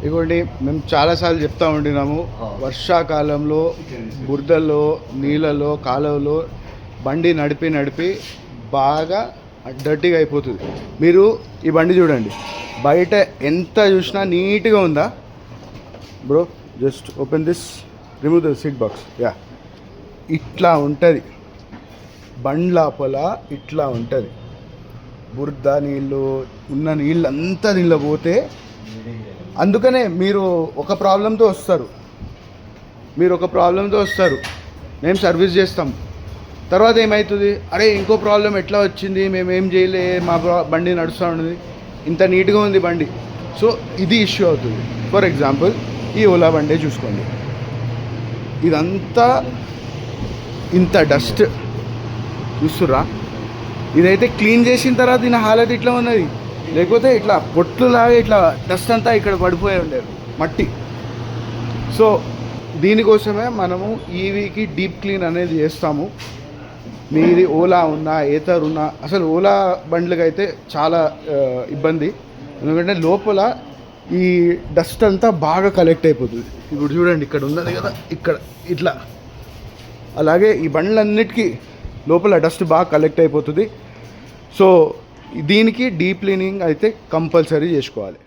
ఇదిగోండి మేము చాలాసార్లు చెప్తా ఉండినాము, వర్షాకాలంలో బురదలో నీళ్ళలో కాలువలో బండి నడిపి బాగా డర్టీగా అయిపోతుంది. మీరు ఈ బండి చూడండి, బయట ఎంత చూసినా నీట్గా ఉందా bro? Just open this, remove the seat box. Yeah, ఇట్లా ఉంటుంది బండి లోపల, ఇట్లా ఉంటుంది. బురద నీళ్ళు ఉన్న నీళ్ళు అంతా దీనిలో పోతే, అందుకనే మీరు ఒక ప్రాబ్లంతో వస్తారు, మేము సర్వీస్ చేస్తాం. తర్వాత ఏమవుతుంది, అరే ఇంకో ప్రాబ్లం ఎట్లా వచ్చింది, మేము ఏం చేయలే, మా బండి నడుస్తూ ఉన్నది, ఇంత నీట్గా ఉంది బండి. సో ఇది ఇష్యూ అవుతుంది. ఫర్ ఎగ్జాంపుల్ ఈ ఓలా బండి చూసుకోండి, ఇదంతా ఇంత డస్ట్ చూస్తుర్రా. ఇదైతే క్లీన్ చేసిన తర్వాత దీని హాలత్ ఇట్లా ఉన్నది, లేకపోతే ఇట్లా పొట్లులాగా ఇట్లా డస్ట్ అంతా ఇక్కడ పడిపోయి ఉండేది, మట్టి. సో దీనికోసమే మనము ఈవీకి డీప్ క్లీన్ అనేది చేస్తాము. మీది ఓలా ఉన్నా ఏతర్ ఉన్నా, అసలు ఓలా బండ్లకి అయితే చాలా ఇబ్బంది, ఎందుకంటే లోపల ఈ డస్ట్ అంతా బాగా కలెక్ట్ అయిపోతుంది. ఇప్పుడు చూడండి, ఇక్కడ ఉన్నది కదా, ఇక్కడ ఇట్లా, అలాగే ఈ బండ్లన్నిటికీ లోపల డస్ట్ బాగా కలెక్ట్ అయిపోతుంది. సో దీనికి డీప్ క్లీనింగ్ అయితే కంపల్సరీ చేసుకోవాలి.